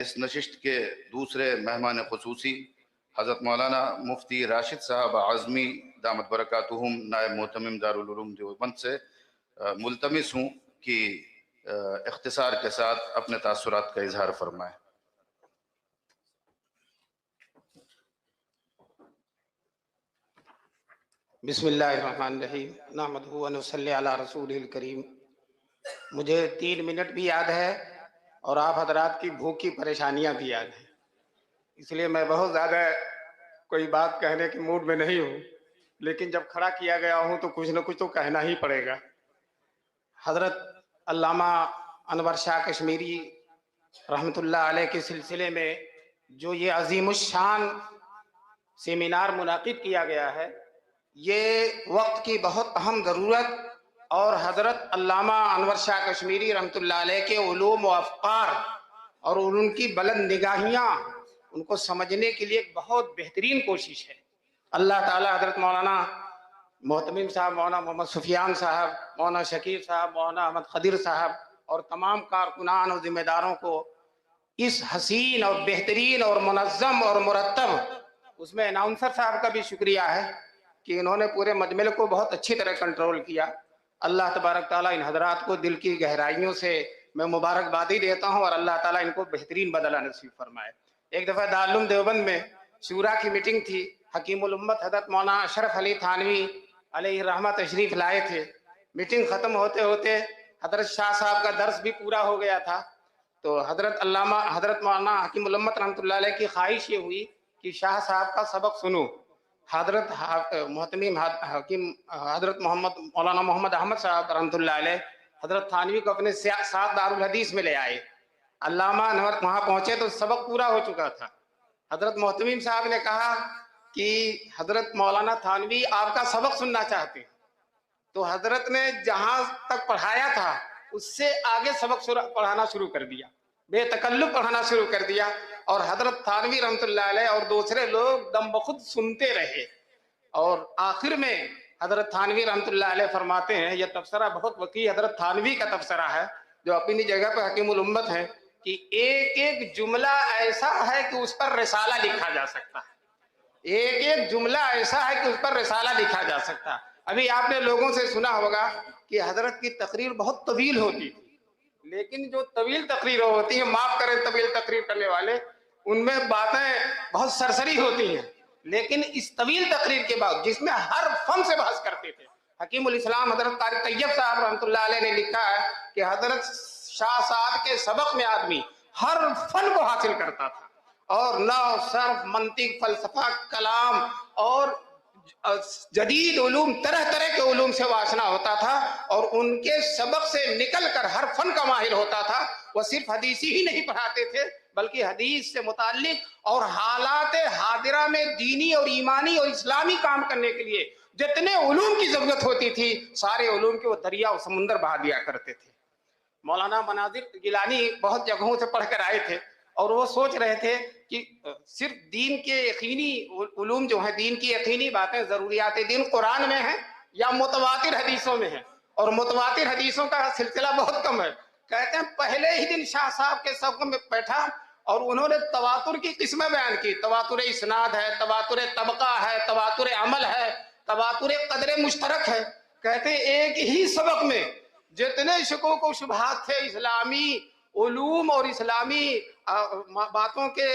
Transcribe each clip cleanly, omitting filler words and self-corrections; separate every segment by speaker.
Speaker 1: اس نشست کے دوسرے مہمان خصوصی حضرت مولانا مفتی راشد صاحب اعظمی دامت برکاتہم نائب محتمم دارالعلوم دیوبند سے ملتمس ہوں کہ اختصار کے ساتھ اپنے تاثرات کا اظہار فرمائیں۔
Speaker 2: بسم اللہ الرحمن الرحیم نحمدہ و نصلی علی رسول الکریم۔ مجھے 3 منٹ بھی یاد ہے اور آپ حضرات کی بھوک کی پریشانیاں بھی یاد ہیں، اس لیے میں بہت زیادہ کوئی بات کہنے کے موڈ میں نہیں ہوں، لیکن جب کھڑا کیا گیا ہوں تو کچھ نہ کچھ تو کہنا ہی پڑے گا۔ حضرت علامہ انور شاہ کشمیری رحمۃ اللہ علیہ کے سلسلے میں جو یہ عظیم الشان سیمینار منعقد کیا گیا ہے، یہ وقت کی بہت اہم ضرورت اور حضرت علامہ انور شاہ کشمیری رحمۃ اللہ علیہ کے علوم و افکار اور ان کی بلند نگاہیاں ان کو سمجھنے کے لیے ایک بہت بہترین کوشش ہے۔ اللہ تعالیٰ حضرت مولانا محتمم صاحب، مولانا محمد سفیان صاحب، مولانا شکیب صاحب، مولانا احمد خضر صاحب اور تمام کارکنان اور ذمہ داروں کو اس حسین اور بہترین اور منظم اور مرتب، اس میں اناؤنسر صاحب کا بھی شکریہ ہے کہ انہوں نے پورے مجمع کو بہت اچھی طرح کنٹرول کیا۔ اللہ تبارک تعالیٰ ان حضرات کو دل کی گہرائیوں سے میں مبارکبادی دیتا ہوں اور اللہ تعالیٰ ان کو بہترین بدلہ نصیب فرمائے۔ ایک دفعہ دارالعلوم دیوبند میں شورا کی میٹنگ تھی، حکیم الامت حضرت مولانا اشرف علی تھانوی علیہ الرحمہ تشریف لائے تھے۔ میٹنگ ختم ہوتے ہوتے حضرت شاہ صاحب کا درس بھی پورا ہو گیا تھا، تو حضرت مولانا حکیم الامت رحمۃ اللہ علیہ کی خواہش یہ ہوئی کہ شاہ صاحب کا سبق سنو۔ حضرت محتمم حکیم حضرت مولانا محمد احمد صاحب رحمۃ اللہ علیہ حضرت تھانوی کو اپنے ساتھ دارالحدیث میں لے آئے۔ علامہ انور وہاں پہنچے تو سبق پورا ہو چکا تھا۔ حضرت محتمم صاحب نے کہا کہ حضرت مولانا تھانوی آپ کا سبق سننا چاہتے ہیں، تو حضرت نے جہاں تک پڑھایا تھا اس سے آگے سبق پڑھانا شروع کر دیا، بے تکلف پڑھانا شروع کر دیا، اور حضرت تھانوی رحمۃ اللہ علیہ اور دوسرے لوگ دم بخود سنتے رہے۔ اور آخر میں حضرت تھانوی رحمۃ اللہ علیہ فرماتے ہیں، یہ تبصرہ بہت وسیع حضرت تھانوی کا تبصرہ ہے جو اپنی جگہ پہ حکیم الامت ہے، کہ ایک ایک جملہ ایسا ہے کہ اس پر رسالہ لکھا جا سکتا ہے، ایک ایک جملہ ایسا ہے کہ اس پر رسالہ لکھا جا سکتا ہے۔ ابھی آپ نے لوگوں سے سنا ہوگا کہ حضرت کی تقریر بہت طویل ہوتی تھی، لیکن جو طویل تقریر ہوتی ہیں، معاف کریں طویل تقریر کرنے والے، ان میں باتیں بہت سرسری ہوتی ہیں، لیکن اس طویل تقریر کے بعد جس میں ہر فن سے بحث کرتے تھے، حکیم الاسلام حضرت طارق طیب صاحب رحمۃ اللہ علیہ نے لکھا ہے کہ حضرت شاہ صاحب کے سبق میں آدمی ہر فن کو حاصل کرتا تھا، اور نحو، صرف، منطق، فلسفہ، کلام اور جدید علوم، طرح طرح کے علوم سے واشنا ہوتا تھا، اور ان کے سبق سے نکل کر ہر فن کا ماہر ہوتا تھا۔ وہ صرف حدیثی ہی نہیں پڑھاتے تھے بلکہ حدیث سے متعلق اور حالات حاضرہ میں دینی اور ایمانی اور اسلامی کام کرنے کے لیے جتنے علوم کی ضرورت ہوتی تھی، سارے علوم کے وہ دریا اور سمندر بہا دیا کرتے تھے۔ مولانا مناظر گیلانی بہت جگہوں سے پڑھ کر آئے تھے اور وہ سوچ رہے تھے کہ صرف دین کے یقینی علوم جو ہیں، دین کی یقینی باتیں، ضروریات دین قرآن میں ہیں یا متواتر حدیثوں میں ہیں، اور متواتر حدیثوں کا سلسلہ بہت کم ہے۔ کہتے ہیں پہلے ہی دن شاہ صاحب کے سبق میں بیٹھا اور انہوں نے تواتر کی قسمیں بیان کی، تواتر اسناد ہے، تواتر طبقہ ہے، تواتر عمل ہے، تواتر قدر مشترک ہے۔ کہتے ہیں ایک ہی سبق میں جتنے شکوک و شبہات تھے اسلامی علوم اور اسلامی باتوں کے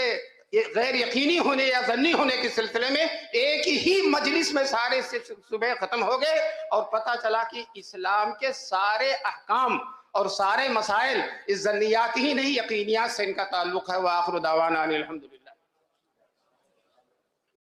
Speaker 2: غیر یقینی ہونے یا ظنی ہونے کے سلسلے میں، ایک ہی مجلس میں سارے صبح ختم ہو گئے، اور پتہ چلا کہ اسلام کے سارے احکام اور سارے مسائل اس ظنیات ہی نہیں، یقینیات سے ان کا تعلق ہے۔ وآخر دعوانا ان الحمدللہ۔